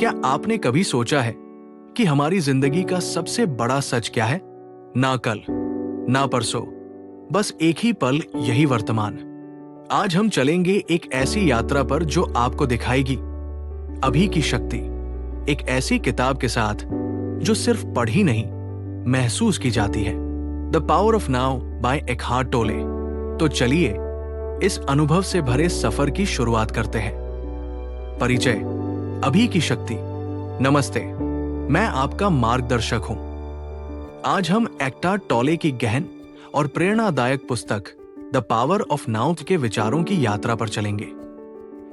क्या आपने कभी सोचा है कि हमारी जिंदगी का सबसे बड़ा सच क्या है? ना कल, ना परसों, बस एक ही पल, यही वर्तमान। आज हम चलेंगे एक ऐसी यात्रा पर जो आपको दिखाएगी अभी की शक्ति, एक ऐसी किताब के साथ जो सिर्फ पढ़ी नहीं, महसूस की जाती है। The power of now by Eckhart Tolle. तो चलिए इस अनुभव से भरे सफर की शुरुआत करते हैं। परिचय, अभी की शक्ति। नमस्ते, मैं आपका मार्गदर्शक हूं। आज हम एकहार्ट टोले की गहन और प्रेरणादायक पुस्तक द पावर ऑफ नाउ के विचारों की यात्रा पर चलेंगे।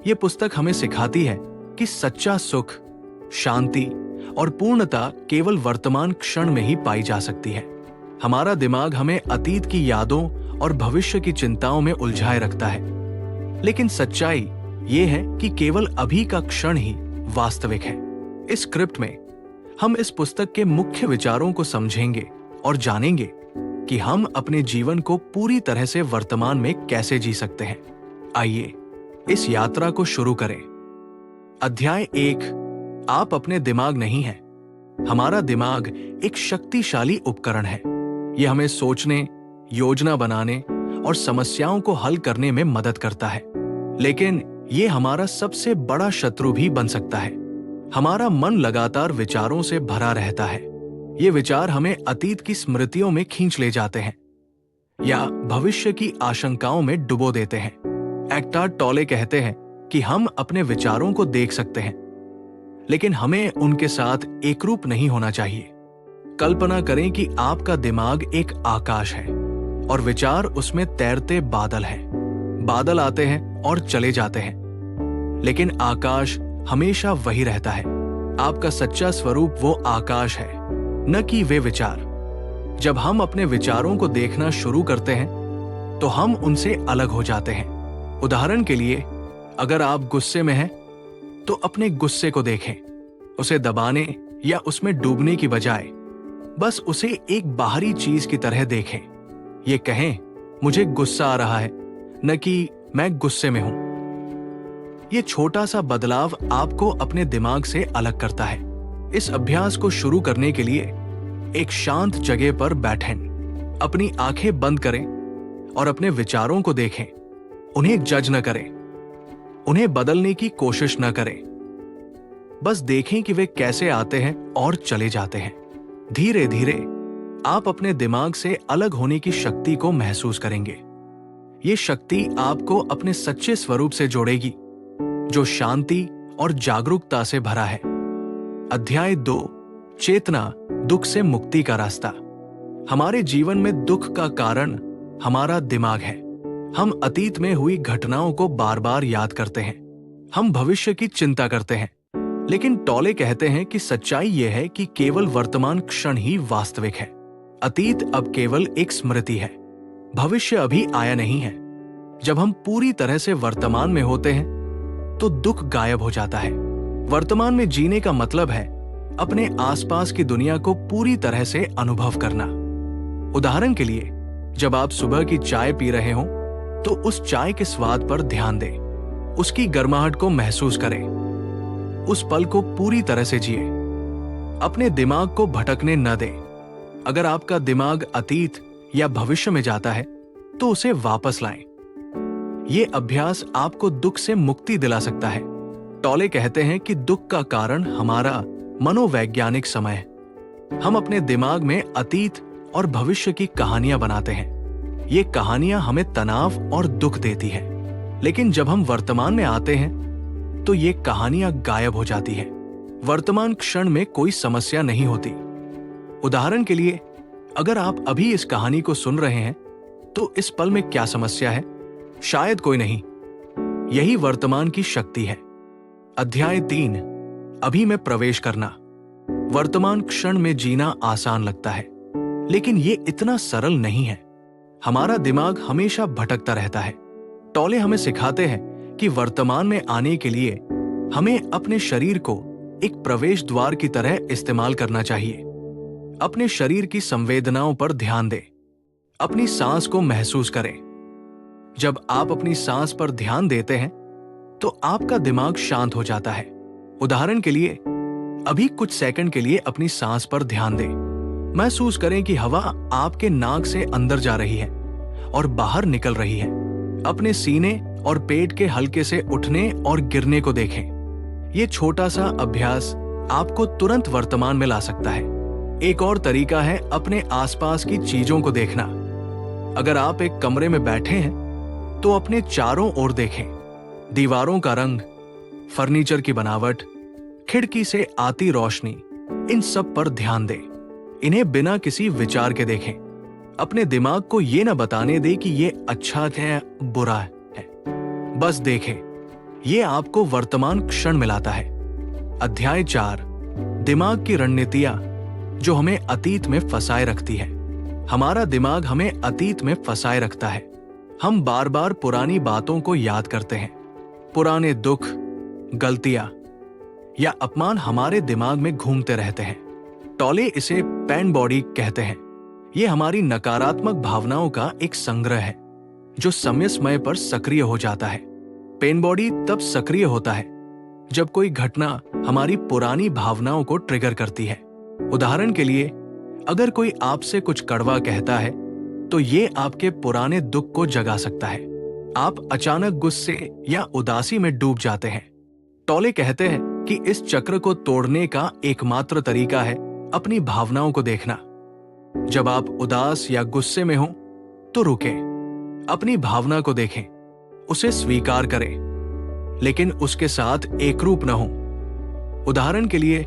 यह पुस्तक हमें सिखाती है कि सच्चा सुख, शांति और पूर्णता केवल वर्तमान क्षण में ही पाई जा सकती है। हमारा दिमाग हमें अतीत की यादों और भविष्य की चिंताओं में उलझाए रखता है, लेकिन सच्चाई ये है कि केवल अभी का क्षण ही वास्तविक है। इस स्क्रिप्ट में हम इस पुस्तक के मुख्य विचारों को समझेंगे और जानेंगे कि हम अपने जीवन को पूरी तरह से वर्तमान में कैसे जी सकते हैं। आइए इस यात्रा को शुरू करें। अध्याय 1, आप अपने दिमाग नहीं हैं। हमारा दिमाग एक शक्तिशाली उपकरण है। यह हमें सोचने, योजना बनाने और समस्याओं को हल करने में मदद करता है, लेकिन यह हमारा सबसे बड़ा शत्रु भी बन सकता है। हमारा मन लगातार विचारों से भरा रहता है। ये विचार हमें अतीत की स्मृतियों में खींच ले जाते हैं या भविष्य की आशंकाओं में डुबो देते हैं। एकहार्ट टोले कहते हैं कि हम अपने विचारों को देख सकते हैं, लेकिन हमें उनके साथ एकरूप नहीं होना चाहिए। कल्पना करें कि आपका दिमाग एक आकाश है और विचार उसमें तैरते बादल हैं। बादल आते हैं और चले जाते हैं, लेकिन आकाश हमेशा वही रहता है। आपका सच्चा स्वरूप वो आकाश है, न कि वे विचार। जब हम अपने विचारों को देखना शुरू करते हैं तो हम उनसे अलग हो जाते हैं। उदाहरण के लिए, अगर आप गुस्से में हैं तो अपने गुस्से को देखें। उसे दबाने या उसमें डूबने की बजाय बस उसे एक बाहरी चीज की तरह देखें। ये कहें, मुझे गुस्सा आ रहा है, न कि मैं गुस्से में हूं। ये छोटा सा बदलाव आपको अपने दिमाग से अलग करता है। इस अभ्यास को शुरू करने के लिए एक शांत जगह पर बैठें, अपनी आंखें बंद करें और अपने विचारों को देखें। उन्हें जज न करें, उन्हें बदलने की कोशिश न करें। बस देखें कि वे कैसे आते हैं और चले जाते हैं। धीरे धीरे आप अपने दिमाग से अलग होने की शक्ति को महसूस करेंगे। ये शक्ति आपको अपने सच्चे स्वरूप से जोड़ेगी, जो शांति और जागरूकता से भरा है। अध्याय 2, चेतना, दुख से मुक्ति का रास्ता। हमारे जीवन में दुख का कारण हमारा दिमाग है। हम अतीत में हुई घटनाओं को बार बार याद करते हैं। हम भविष्य की चिंता करते हैं, लेकिन टोले कहते हैं कि सच्चाई यह है कि केवल वर्तमान क्षण ही वास्तविक है। अतीत अब केवल एक स्मृति है। भविष्य अभी आया नहीं है। जब हम पूरी तरह से वर्तमान में होते हैं तो दुख गायब हो जाता है। वर्तमान में जीने का मतलब है अपने आसपास की दुनिया को पूरी तरह से अनुभव करना। उदाहरण के लिए, जब आप सुबह की चाय पी रहे हो तो उस चाय के स्वाद पर ध्यान दें, उसकी गर्माहट को महसूस करें, उस पल को पूरी तरह से जिए। अपने दिमाग को भटकने न दें। अगर आपका दिमाग अतीत या भविष्य में जाता है तो उसे वापस लाएं। ये अभ्यास आपको दुख से मुक्ति दिला सकता है। टोले कहते हैं कि दुख का कारण हमारा मनोवैज्ञानिक समय है। हम अपने दिमाग में अतीत और भविष्य की कहानियां बनाते हैं। ये कहानियां हमें तनाव और दुख देती हैं, लेकिन जब हम वर्तमान में आते हैं तो ये कहानियां गायब हो जाती है। वर्तमान क्षण में कोई समस्या नहीं होती। उदाहरण के लिए, अगर आप अभी इस कहानी को सुन रहे हैं तो इस पल में क्या समस्या है? शायद कोई नहीं। यही वर्तमान की शक्ति है। अध्याय 3, अभी में प्रवेश करना। वर्तमान क्षण में जीना आसान लगता है, लेकिन ये इतना सरल नहीं है। हमारा दिमाग हमेशा भटकता रहता है। टोले हमें सिखाते हैं कि वर्तमान में आने के लिए हमें अपने शरीर को एक प्रवेश द्वार की तरह इस्तेमाल करना चाहिए। अपने शरीर की संवेदनाओं पर ध्यान दें, अपनी सांस को महसूस करें। जब आप अपनी सांस पर ध्यान देते हैं तो आपका दिमाग शांत हो जाता है। उदाहरण के लिए, अभी कुछ सेकंड के लिए अपनी सांस पर ध्यान दें। महसूस करें कि हवा आपके नाक से अंदर जा रही है और बाहर निकल रही है। अपने सीने और पेट के हल्के से उठने और गिरने को देखें। ये छोटा सा अभ्यास आपको तुरंत वर्तमान में ला सकता है। एक और तरीका है अपने आसपास की चीजों को देखना। अगर आप एक कमरे में बैठे हैं तो अपने चारों ओर देखें। दीवारों का रंग, फर्नीचर की बनावट, खिड़की से आती रोशनी, इन सब पर ध्यान दें। इन्हें बिना किसी विचार के देखें। अपने दिमाग को ये न बताने दें कि ये अच्छा है बुरा है। बस देखें। ये आपको वर्तमान क्षण में लाता है। अध्याय 4, दिमाग की रणनीतियां जो हमें अतीत में फंसाए रखती है। हमारा दिमाग हमें अतीत में फंसाए रखता है। हम बार बार पुरानी बातों को याद करते हैं। पुराने दुख, गलतियां या अपमान हमारे दिमाग में घूमते रहते हैं। टॉले इसे पेन बॉडी कहते हैं। ये हमारी नकारात्मक भावनाओं का एक संग्रह है जो समय समय पर सक्रिय हो जाता है। पेन बॉडी तब सक्रिय होता है जब कोई घटना हमारी पुरानी भावनाओं को ट्रिगर करती है। उदाहरण के लिए, अगर कोई आपसे कुछ कड़वा कहता है तो ये आपके पुराने दुख को जगा सकता है। आप अचानक गुस्से या उदासी में डूब जाते हैं। टॉले कहते हैं कि इस चक्र को तोड़ने का एकमात्र तरीका है अपनी भावनाओं को देखना। जब आप उदास या गुस्से में हो तो रुकें, अपनी भावना को देखें, उसे स्वीकार करें, लेकिन उसके साथ एकरूप न हो। उदाहरण के लिए,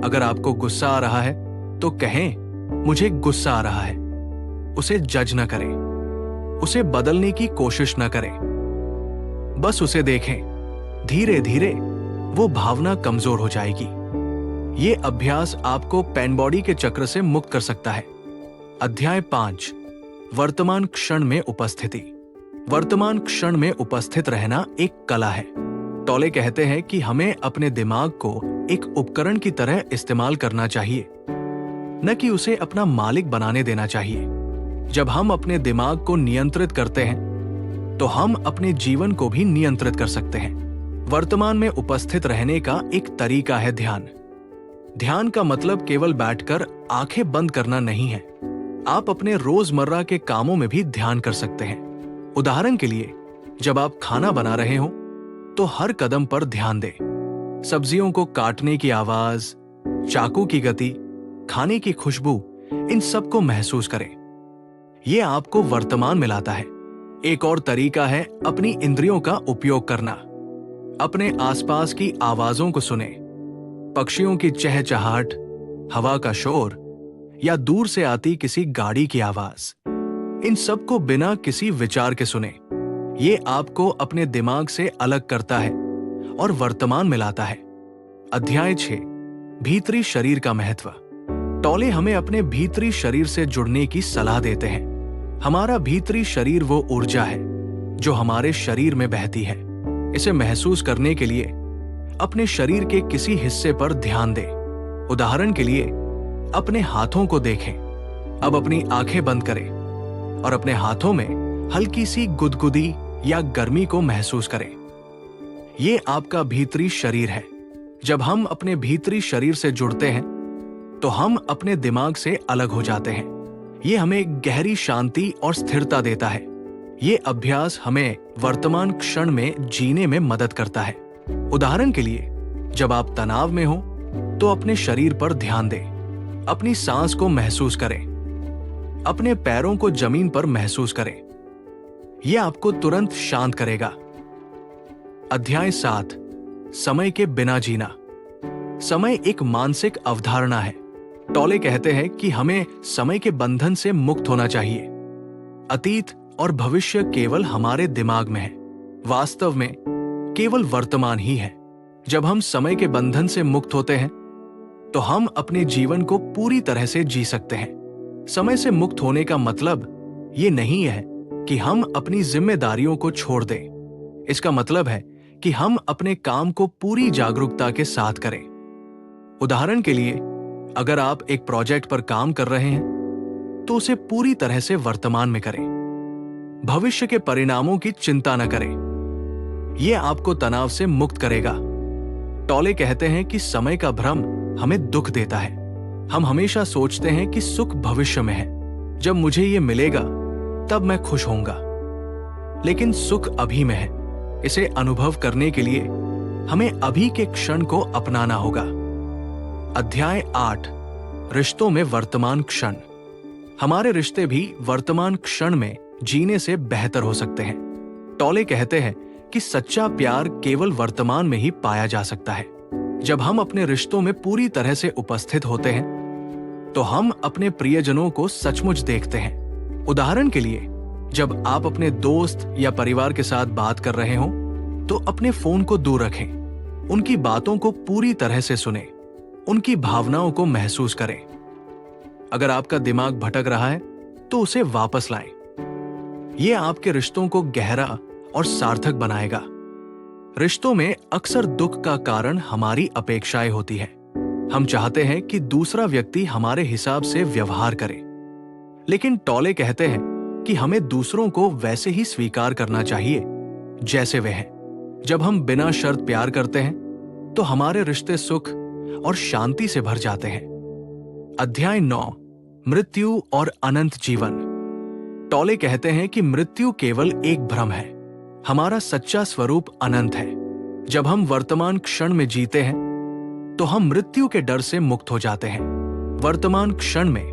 अगर आपको गुस्सा आ रहा है तो कहें, मुझे गुस्सा आ रहा है। उसे जज न करें, उसे बदलने की कोशिश न करें, बस उसे देखें। धीरे धीरे वो भावना कमजोर हो जाएगी। ये अभ्यास आपको पेन बॉडी के चक्र से मुक्त कर सकता है। अध्याय 5, वर्तमान क्षण में उपस्थिति। वर्तमान क्षण में उपस्थित रहना एक कला है। टॉले कहते हैं कि हमें अपने दिमाग को एक उपकरण की तरह इस्तेमाल करना चाहिए, न कि उसे अपना मालिक बनाने देना चाहिए। जब हम अपने दिमाग को नियंत्रित करते हैं तो हम अपने जीवन को भी नियंत्रित कर सकते हैं। वर्तमान में उपस्थित रहने का एक तरीका है ध्यान। ध्यान का मतलब केवल बैठकर आंखें बंद करना नहीं है। आप अपने रोजमर्रा के कामों में भी ध्यान कर सकते हैं। उदाहरण के लिए, जब आप खाना बना रहे हो तो हर कदम पर ध्यान दें। सब्जियों को काटने की आवाज, चाकू की गति, खाने की खुशबू, इन सब को महसूस करें। यह आपको वर्तमान में लाता है। एक और तरीका है अपनी इंद्रियों का उपयोग करना। अपने आसपास की आवाजों को सुने। पक्षियों की चहचहाहट, हवा का शोर या दूर से आती किसी गाड़ी की आवाज। इन सब को बिना किसी विचार के सुने। ये आपको अपने दिमाग से अलग करता है और वर्तमान में लाता है। अध्याय 6, भीतरी शरीर का महत्व। टॉले हमें अपने भीतरी शरीर से जुड़ने की सलाह देते हैं। हमारा भीतरी शरीर वो ऊर्जा है जो हमारे शरीर में बहती है। इसे महसूस करने के लिए अपने शरीर के किसी हिस्से पर ध्यान दें। उदाहरण के लिए, अपने हाथों को देखें। अब अपनी आंखें बंद करें और अपने हाथों में हल्की सी गुदगुदी या गर्मी को महसूस करें। ये आपका भीतरी शरीर है। जब हम अपने भीतरी शरीर से जुड़ते हैं तो हम अपने दिमाग से अलग हो जाते हैं। ये हमें गहरी शांति और स्थिरता देता है। ये अभ्यास हमें वर्तमान क्षण में जीने में मदद करता है। उदाहरण के लिए, जब आप तनाव में हो तो अपने शरीर पर ध्यान दें। अपनी सांस को महसूस करें। अपने पैरों को जमीन पर महसूस करें। यह आपको तुरंत शांत करेगा। अध्याय 7, समय के बिना जीना। समय एक मानसिक अवधारणा है। टॉले कहते हैं कि हमें समय के बंधन से मुक्त होना चाहिए। अतीत और भविष्य केवल हमारे दिमाग में है। वास्तव में केवल वर्तमान ही है। जब हम समय के बंधन से मुक्त होते हैं तो हम अपने जीवन को पूरी तरह से जी सकते हैं। समय से मुक्त होने का मतलब ये नहीं है कि हम अपनी जिम्मेदारियों को छोड़ दें। इसका मतलब है कि हम अपने काम को पूरी जागरूकता के साथ करें। उदाहरण के लिए, अगर आप एक प्रोजेक्ट पर काम कर रहे हैं तो उसे पूरी तरह से वर्तमान में करें। भविष्य के परिणामों की चिंता न करें। यह आपको तनाव से मुक्त करेगा। टॉले कहते हैं कि समय का भ्रम हमें दुख देता है। हम हमेशा सोचते हैं कि सुख भविष्य में है, जब मुझे ये मिलेगा तब मैं खुश होऊंगा। लेकिन सुख अभी में है। इसे अनुभव करने के लिए हमें अभी के क्षण को अपनाना होगा। अध्याय 8, रिश्तों में वर्तमान क्षण। हमारे रिश्ते भी वर्तमान क्षण में जीने से बेहतर हो सकते हैं। टॉले कहते हैं कि सच्चा प्यार केवल वर्तमान में ही पाया जा सकता है। जब हम अपने रिश्तों में पूरी तरह से उपस्थित होते हैं तो हम अपने प्रियजनों को सचमुच देखते हैं। उदाहरण के लिए, जब आप अपने दोस्त या परिवार के साथ बात कर रहे हो तो अपने फोन को दूर रखें। उनकी बातों को पूरी तरह से सुनें, उनकी भावनाओं को महसूस करें। अगर आपका दिमाग भटक रहा है तो उसे वापस लाएं। यह आपके रिश्तों को गहरा और सार्थक बनाएगा। रिश्तों में अक्सर दुख का कारण हमारी अपेक्षाएं होती हैं। हम चाहते हैं कि दूसरा व्यक्ति हमारे हिसाब से व्यवहार करे, लेकिन टॉले कहते हैं कि हमें दूसरों को वैसे ही स्वीकार करना चाहिए जैसे वे हैं। जब हम बिना शर्त प्यार करते हैं तो हमारे रिश्ते सुख और शांति से भर जाते हैं। अध्याय 9, मृत्यु और अनंत जीवन। टॉले कहते हैं कि मृत्यु केवल एक भ्रम है, हमारा सच्चा स्वरूप अनंत है। जब हम वर्तमान क्षण में जीते हैं तो हम मृत्यु के डर से मुक्त हो जाते हैं। वर्तमान क्षण में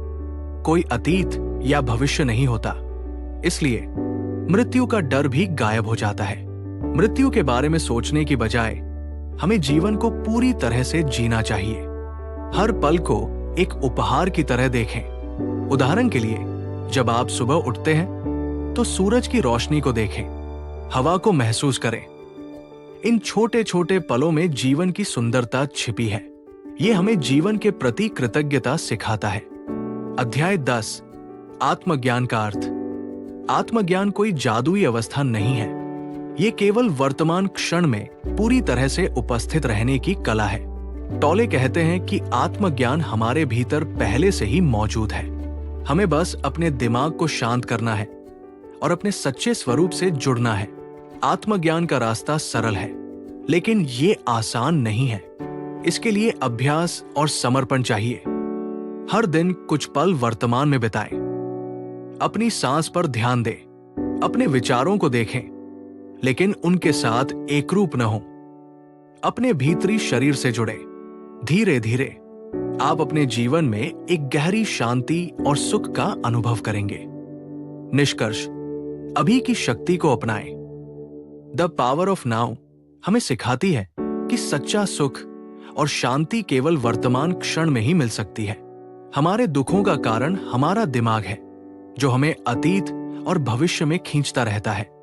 कोई अतीत या भविष्य नहीं होता, इसलिए मृत्यु का डर भी गायब हो जाता है। मृत्यु के बारे में सोचने की बजाय हमें जीवन को पूरी तरह से जीना चाहिए। हर पल को एक उपहार की तरह देखें। उदाहरण के लिए, जब आप सुबह उठते हैं तो सूरज की रोशनी को देखें, हवा को महसूस करें। इन छोटे छोटे पलों में जीवन की सुंदरता छिपी है। ये हमें जीवन के प्रति कृतज्ञता सिखाता है। अध्याय 10, आत्मज्ञान का अर्थ। आत्मज्ञान कोई जादुई अवस्था नहीं है, ये केवल वर्तमान क्षण में पूरी तरह से उपस्थित रहने की कला है। टॉले कहते हैं कि आत्मज्ञान हमारे भीतर पहले से ही मौजूद है। हमें बस अपने दिमाग को शांत करना है और अपने सच्चे स्वरूप से जुड़ना है। आत्मज्ञान का रास्ता सरल है, लेकिन ये आसान नहीं है। इसके लिए अभ्यास और समर्पण चाहिए। हर दिन कुछ पल वर्तमान में बिताएं। अपनी सांस पर ध्यान दें, अपने विचारों को देखें, लेकिन उनके साथ एकरूप न हो। अपने भीतरी शरीर से जुड़े। धीरे धीरे आप अपने जीवन में एक गहरी शांति और सुख का अनुभव करेंगे। निष्कर्ष, अभी की शक्ति को अपनाएं। द पावर ऑफ नाउ हमें सिखाती है कि सच्चा सुख और शांति केवल वर्तमान क्षण में ही मिल सकती है। हमारे दुखों का कारण हमारा दिमाग है, जो हमें अतीत और भविष्य में खींचता रहता है।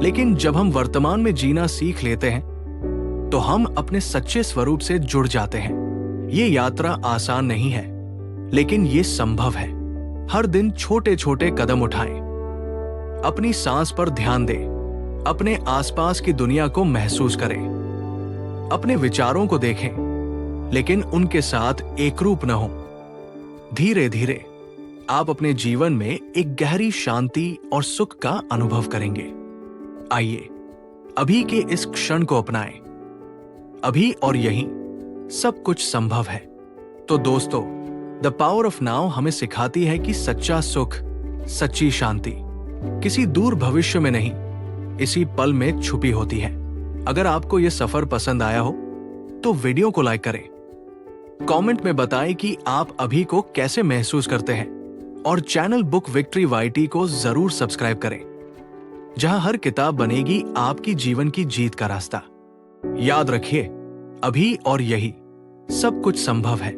लेकिन जब हम वर्तमान में जीना सीख लेते हैं तो हम अपने सच्चे स्वरूप से जुड़ जाते हैं। ये यात्रा आसान नहीं है, लेकिन ये संभव है। हर दिन छोटे छोटे कदम उठाएं। अपनी सांस पर ध्यान दें, अपने आसपास की दुनिया को महसूस करें। अपने विचारों को देखें, लेकिन उनके साथ एकरूप न हो। धीरे धीरे आप अपने जीवन में एक गहरी शांति और सुख का अनुभव करेंगे। आइए अभी के इस क्षण को अपनाएं। अभी और यहीं सब कुछ संभव है। तो दोस्तों, द पावर ऑफ नाउ हमें सिखाती है कि सच्चा सुख, सच्ची शांति किसी दूर भविष्य में नहीं, इसी पल में छुपी होती है। अगर आपको यह सफर पसंद आया हो तो वीडियो को लाइक करें, कमेंट में बताएं कि आप अभी को कैसे महसूस करते हैं, और चैनल बुक विक्ट्री वाईटी को जरूर सब्सक्राइब करें, जहां हर किताब बनेगी आपकी जीवन की जीत का रास्ता। याद रखिए, अभी और यही सब कुछ संभव है।